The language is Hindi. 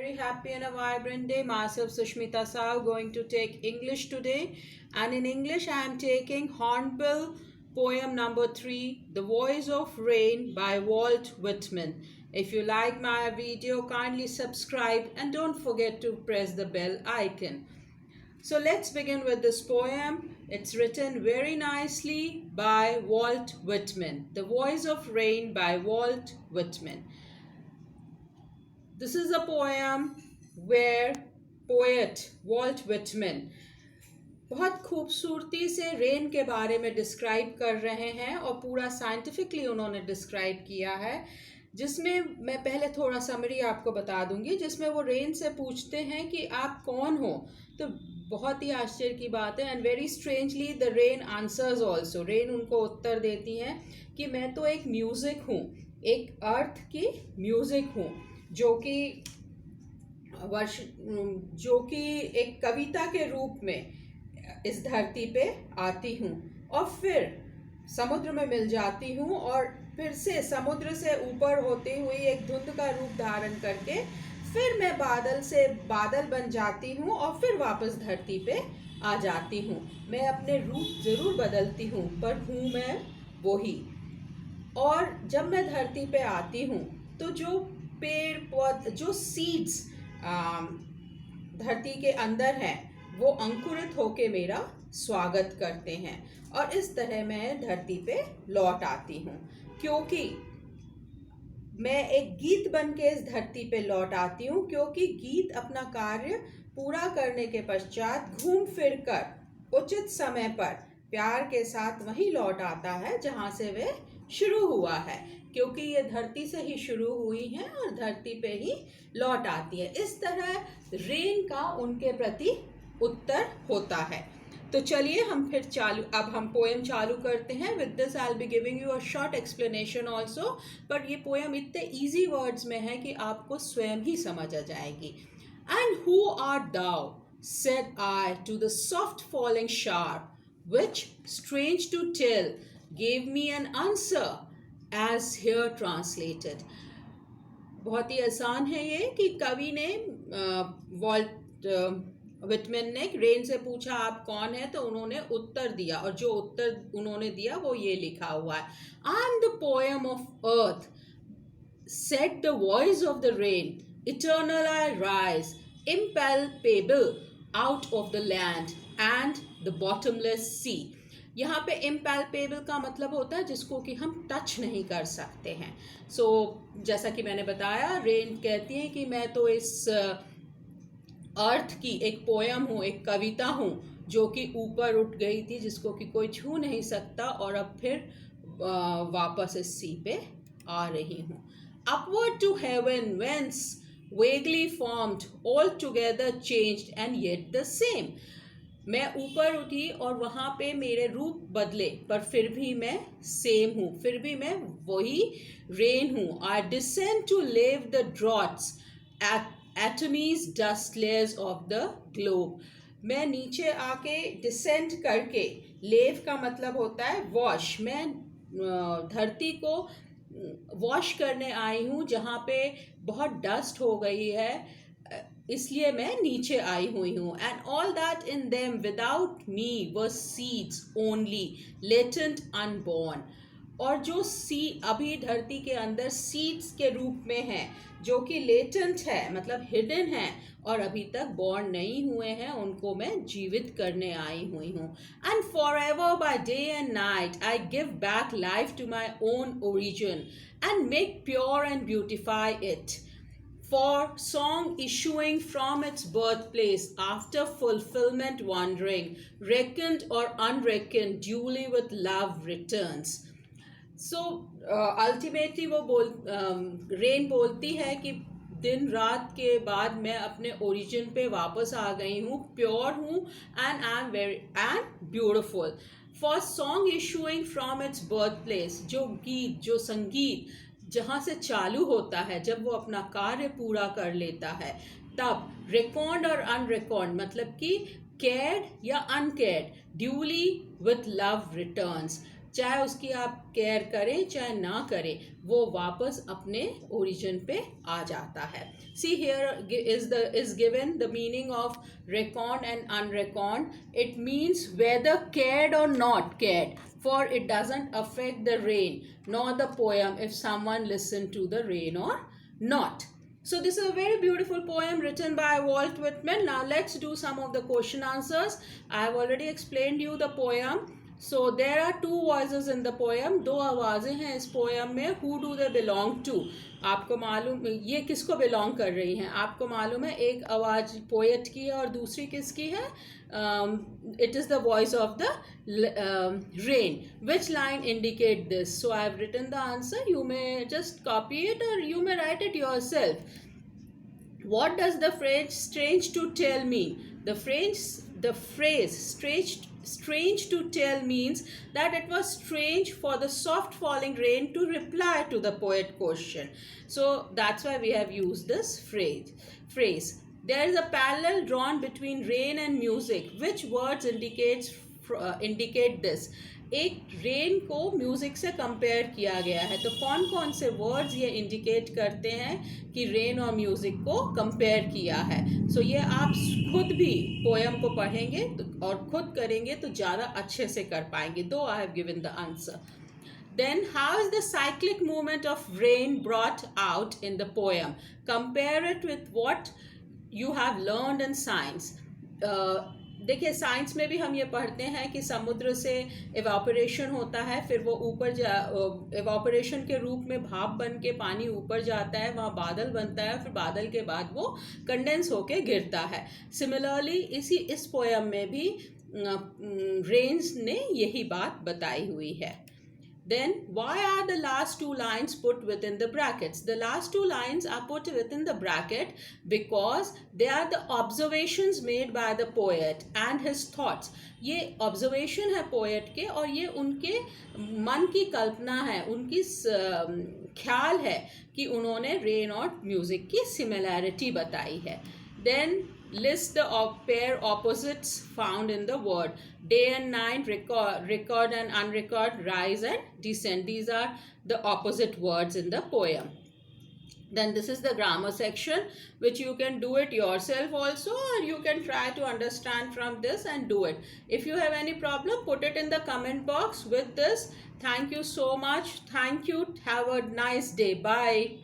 very happy and a vibrant day. Myself Sushmita Sahu going to take English today, and in English I am taking Hornbill poem number 3, The Voice of Rain by Walt Whitman. If you like my video, kindly subscribe and don't forget to press the bell icon. So let's begin with this poem. It's written very nicely by Walt Whitman. The Voice of Rain by Walt Whitman. This is a poem where poet Walt Whitman बहुत खूबसूरती से रेन के बारे में डिस्क्राइब कर रहे हैं और पूरा साइंटिफिकली उन्होंने डिस्क्राइब किया है, जिसमें मैं पहले थोड़ा समरी आपको बता दूंगी, जिसमें वो रेन से पूछते हैं कि आप कौन हो। तो बहुत ही आश्चर्य की बात है, and very strangely the rain answers also. Rain उनको उत्तर देती हैं कि मैं तो एक म्यूज़िक हूँ, एक अर्थ की म्यूज़िक हूँ, जो कि एक कविता के रूप में इस धरती पे आती हूँ और फिर समुद्र में मिल जाती हूँ और फिर से समुद्र से ऊपर होते हुए एक धुंध का रूप धारण करके फिर मैं बादल बन जाती हूँ और फिर वापस धरती पे आ जाती हूँ। मैं अपने रूप ज़रूर बदलती हूँ पर हूँ मैं वही। और जब मैं धरती पे आती हूँ तो जो पेड़ पौध, जो सीड्स धरती के अंदर हैं, वो अंकुरित होके मेरा स्वागत करते हैं और इस तरह मैं धरती पे लौट आती हूँ, क्योंकि मैं एक गीत बन के इस धरती पे लौट आती हूँ, क्योंकि गीत अपना कार्य पूरा करने के पश्चात घूम फिर कर उचित समय पर प्यार के साथ वहीं लौट आता है जहाँ से वे शुरू हुआ है, क्योंकि ये धरती से ही शुरू हुई है और धरती पे ही लौट आती है। इस तरह रेन का उनके प्रति उत्तर होता है। तो चलिए अब हम पोएम चालू करते हैं। With this I will be giving you a short explanation also, पर ये पोएम इतने ईजी वर्ड्स में है कि आपको स्वयं ही समझ आ जाएगी। And who are thou, said I to the soft falling shower, which, strange to tell, gave me an answer as here translated. बहुत ही आसान है ये कि कवि ने वॉल्ट विटमैन ने रेन से पूछा आप कौन है, तो उन्होंने उत्तर दिया और जो उत्तर उन्होंने दिया वो ये लिखा हुआ है। I am the poem of earth, said the voice of the rain, eternal I rise, impalpable out of the land and the bottomless sea. यहाँ पे impalpable का मतलब होता है जिसको कि हम टच नहीं कर सकते हैं। जैसा कि मैंने बताया, रेन कहती है कि मैं तो इस अर्थ की एक पोयम हूँ, एक कविता हूँ जो कि ऊपर उठ गई थी, जिसको कि कोई छू नहीं सकता, और अब फिर वापस इस सी पे आ रही हूँ। Upward to heaven whence vaguely formed, altogether changed and yet the same. मैं ऊपर उठी और वहाँ पे मेरे रूप बदले, पर फिर भी मैं सेम हूँ, फिर भी मैं वही रेन हूँ। I descend to lave the draughts at atomies dust layers of the globe. मैं नीचे आके डिसेंड करके, लेव का मतलब होता है वॉश, मैं धरती को वॉश करने आई हूँ जहाँ पे बहुत डस्ट हो गई है, इसलिए मैं नीचे आई हुई हूँ। And all that in them without me were seeds only, latent unborn. और जो अभी धरती के अंदर सीड्स के रूप में है, जो कि लेटेंट है मतलब हिडन है और अभी तक बॉर्न नहीं हुए हैं, उनको मैं जीवित करने आई हुई हूँ। And for ever by day and night I give back life to my own origin and make pure and beautify it, for song issuing from its birthplace after fulfillment wandering, reckoned or unreckoned, duly with love returns. So ultimately वो रेन बोलती है कि दिन रात के बाद मैं अपने ओरिजिन पे वापस आ गई हूँ, प्योर हूँ, and I am very and beautiful. For song issuing from its birth place, जो गीत, जो संगीत जहाँ से चालू होता है, जब वो अपना कार्य पूरा कर लेता है, तब रिकॉर्ड और अनरिकॉर्ड मतलब कि केयर्ड या uncared, duly with love returns, चाहे उसकी आप केयर करें चाहे ना करें, वो वापस अपने ओरिजिन पे आ जाता है. See here is given the meaning of reckoned and unreckoned. It means whether cared or not cared, for it doesn't affect the rain nor the poem if someone listen to the rain or not. So this is a very beautiful poem written by Walt Whitman. Now let's do some of the question answers. I have already explained you the poem. So there are two voices in the poem. दो आवाज़ें हैं इस poem में. Who do they belong to? आपको मालूम ये किसको बिलोंग कर रही हैं? आपको मालूम है एक आवाज़ पोएट की है और दूसरी किसकी है? It is the voice of the rain. Which line indicate this? So I have written the answer. You may just copy it or you may write it yourself. What does the phrase strange to tell mean? The phrase strange to tell means that it was strange for the soft falling rain to reply to the poet question. So that's why we have used this phrase. There is a parallel drawn between rain and music. Which words indicate this? एक रेन को म्यूज़िक से कंपेयर किया गया है, तो कौन कौन से वर्ड्स ये इंडिकेट करते हैं कि रेन और म्यूज़िक को कंपेयर किया है. सो ये आप खुद भी पोएम को पढ़ेंगे और खुद करेंगे तो ज़्यादा अच्छे से कर पाएंगे. दो I have given the answer. Then how is the cyclic movement of rain brought out in the poem? Compare it with what you have learned in science. देखिए साइंस में भी हम ये पढ़ते हैं कि समुद्र से एवापोरेशन होता है, फिर वो ऊपर एवापोरेशन के रूप में भाप बन के पानी ऊपर जाता है, वहाँ बादल बनता है, फिर बादल के बाद वो कंडेंस होके गिरता है. सिमिलरली इस पोएम में भी रेन्स ने यही बात बताई हुई है. Then why are the last two lines put within the brackets? The last two lines are put within the bracket because they are the observations made by the poet and his thoughts. ये observation है poet के और ये उनके मन की कल्पना है, उनकी ख्याल है कि उन्होंने rain और music की similarity बताई है. Then list the pair opposites found in the word. Day and night, record and unrecord, rise and descend. These are the opposite words in the poem. Then this is the grammar section, which you can do it yourself also, or you can try to understand from this and do it. If you have any problem, put it in the comment box with this. Thank you so much. Thank you. Have a nice day. Bye.